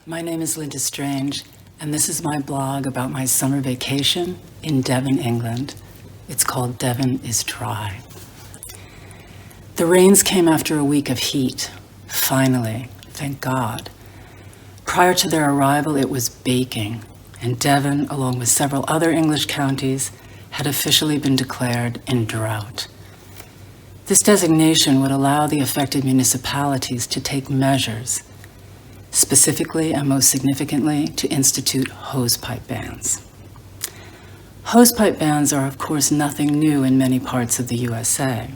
My name is Linda Strange, and this is my blog about my summer vacation in Devon, England. It's called Devon Is Dry. The rains came after a week of heat. Finally, thank God. Prior to their arrival, it was baking, and Devon, along with several other English counties, had officially been declared in drought. This designation would allow the affected municipalities to take measures, specifically and most significantly, to institute hosepipe bans. Hosepipe bans are, of course, nothing new in many parts of the USA,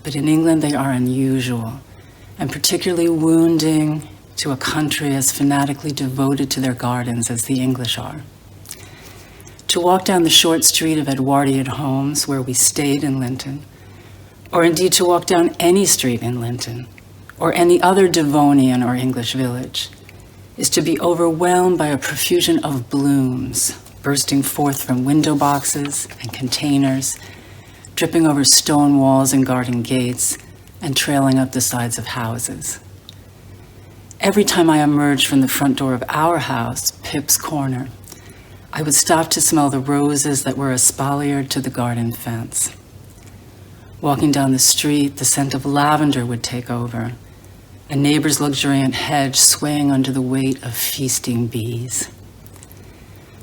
but in England they are unusual and particularly wounding to a country as fanatically devoted to their gardens as the English are. To walk down the short street of Edwardian homes where we stayed in Linton, or indeed to walk down any street in Linton, or any other Devonian or English village, is to be overwhelmed by a profusion of blooms bursting forth from window boxes and containers, dripping over stone walls and garden gates, and trailing up the sides of houses. Every time I emerged from the front door of our house, Pip's Corner, I would stop to smell the roses that were espaliered to the garden fence. Walking down the street, the scent of lavender would take over, a neighbor's luxuriant hedge swaying under the weight of feasting bees.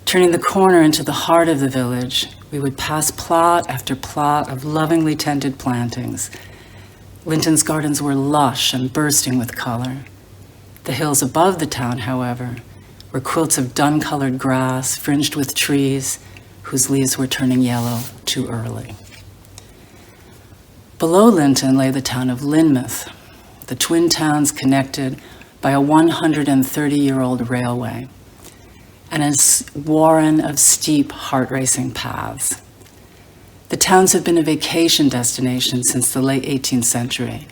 Turning the corner into the heart of the village, we would pass plot after plot of lovingly tended plantings. Linton's gardens were lush and bursting with color. The hills above the town, however, were quilts of dun-colored grass fringed with trees whose leaves were turning yellow too early. Below Linton lay the town of Lynmouth, the twin towns connected by a 130-year-old railway, and a warren of steep, heart-racing paths. The towns have been a vacation destination since the late 18th century,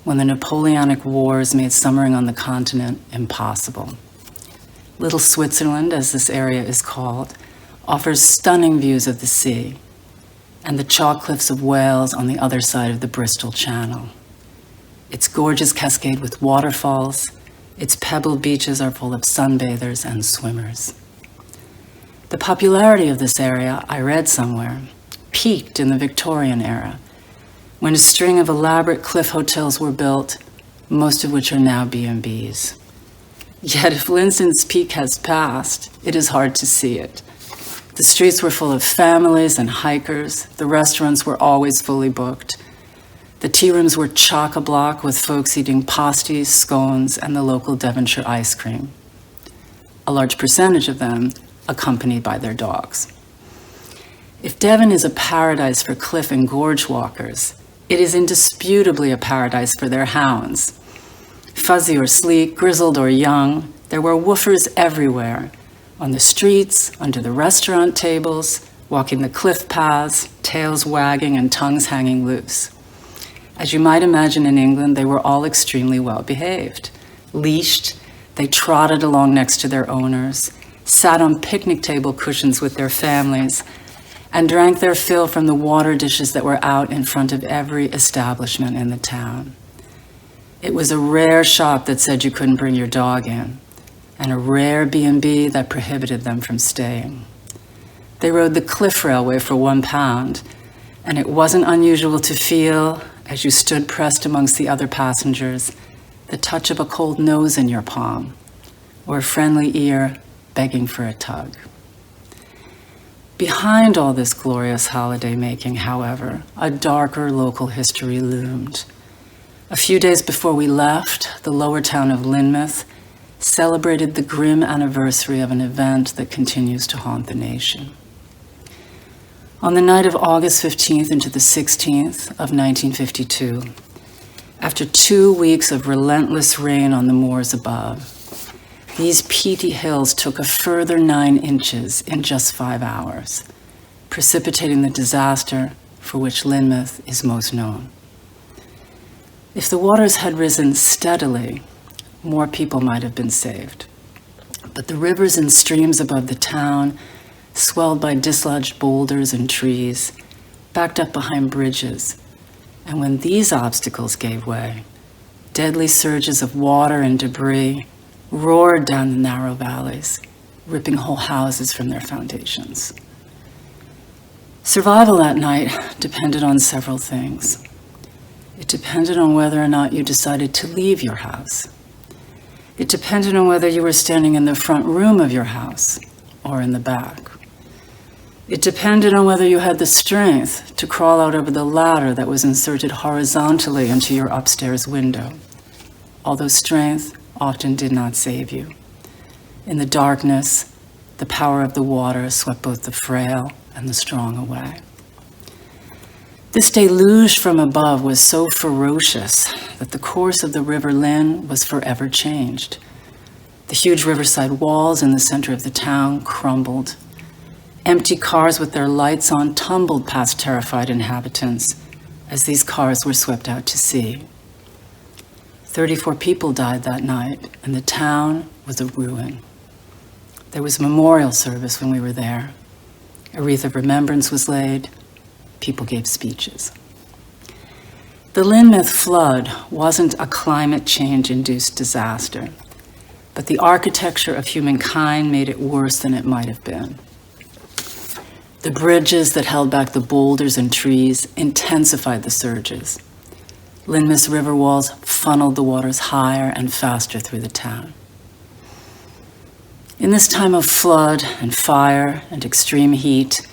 when the Napoleonic Wars made summering on the continent impossible. Little Switzerland, as this area is called, offers stunning views of the sea and the chalk cliffs of Wales on the other side of the Bristol Channel. Its gorgeous cascade with waterfalls, its pebbled beaches are full of sunbathers and swimmers. The popularity of this area, I read somewhere, peaked in the Victorian era, when a string of elaborate cliff hotels were built, most of which are now B&Bs. Yet if Linton's peak has passed, it is hard to see it. The streets were full of families and hikers. The restaurants were always fully booked. The tea rooms were chock-a-block with folks eating pasties, scones, and the local Devonshire ice cream. A large percentage of them accompanied by their dogs. If Devon is a paradise for cliff and gorge walkers, it is indisputably a paradise for their hounds. Fuzzy or sleek, grizzled or young, there were woofers everywhere, on the streets, under the restaurant tables, walking the cliff paths, tails wagging and tongues hanging loose. As you might imagine in England, they were all extremely well behaved. Leashed, they trotted along next to their owners, sat on picnic table cushions with their families, and drank their fill from the water dishes that were out in front of every establishment in the town. It was a rare shop that said you couldn't bring your dog in, and a rare B&B that prohibited them from staying. They rode the cliff railway for £1, and it wasn't unusual to feel, as you stood pressed amongst the other passengers, the touch of a cold nose in your palm, or a friendly ear begging for a tug. Behind all this glorious holiday making, however, a darker local history loomed. A few days before we left, the lower town of Lynmouth celebrated the grim anniversary of an event that continues to haunt the nation. On the night of August 15th into the 16th of 1952, after 2 weeks of relentless rain on the moors above, these peaty hills took a further 9 inches in just 5 hours, precipitating the disaster for which Lynmouth is most known. If the waters had risen steadily, more people might have been saved. But the rivers and streams above the town, swelled by dislodged boulders and trees, backed up behind bridges, and when these obstacles gave way, deadly surges of water and debris roared down the narrow valleys, ripping whole houses from their foundations. Survival that night depended on several things. It depended on whether or not you decided to leave your house. It depended on whether you were standing in the front room of your house or in the back. It depended on whether you had the strength to crawl out over the ladder that was inserted horizontally into your upstairs window, although strength often did not save you. In the darkness, the power of the water swept both the frail and the strong away. This deluge from above was so ferocious that the course of the River Lynn was forever changed. The huge riverside walls in the center of the town crumbled. Empty cars with their lights on tumbled past terrified inhabitants as these cars were swept out to sea. 34 people died that night, and the town was a ruin. There was a memorial service when we were there. A wreath of remembrance was laid. People gave speeches. The Lynmouth Flood wasn't a climate change-induced disaster, but the architecture of humankind made it worse than it might have been. The bridges that held back the boulders and trees intensified the surges. Lynmouth's river walls funneled the waters higher and faster through the town. In this time of flood and fire and extreme heat,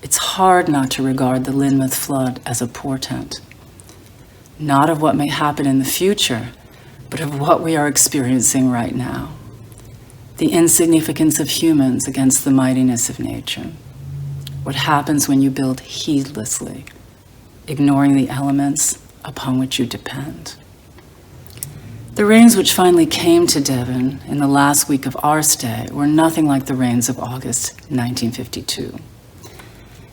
it's hard not to regard the Lynmouth Flood as a portent, not of what may happen in the future, but of what we are experiencing right now. The insignificance of humans against the mightiness of nature. What happens when you build heedlessly, ignoring the elements upon which you depend. The rains which finally came to Devon in the last week of our stay were nothing like the rains of August 1952.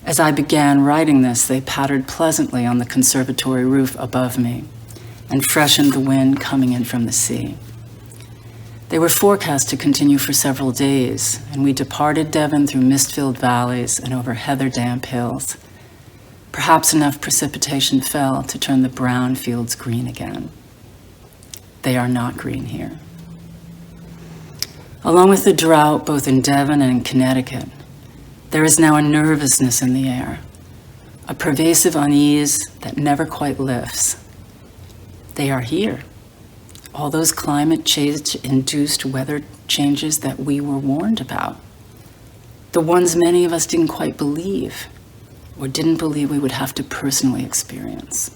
As I began writing this, they pattered pleasantly on the conservatory roof above me and freshened the wind coming in from the sea. They were forecast to continue for several days, and we departed Devon through mist-filled valleys and over heather-damp hills. Perhaps enough precipitation fell to turn the brown fields green again. They are not green here. Along with the drought, both in Devon and in Connecticut, there is now a nervousness in the air, a pervasive unease that never quite lifts. They are here. All those climate change-induced weather changes that we were warned about. The ones many of us didn't quite believe, or didn't believe we would have to personally experience.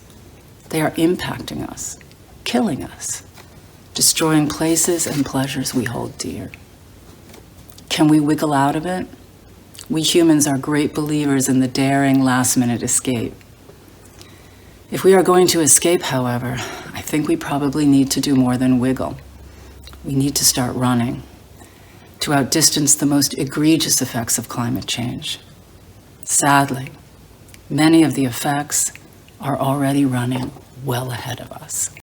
They are impacting us, killing us, destroying places and pleasures we hold dear. Can we wiggle out of it? We humans are great believers in the daring last-minute escape. If we are going to escape, however, I think we probably need to do more than wiggle. We need to start running to outdistance the most egregious effects of climate change. Sadly, many of the effects are already running well ahead of us.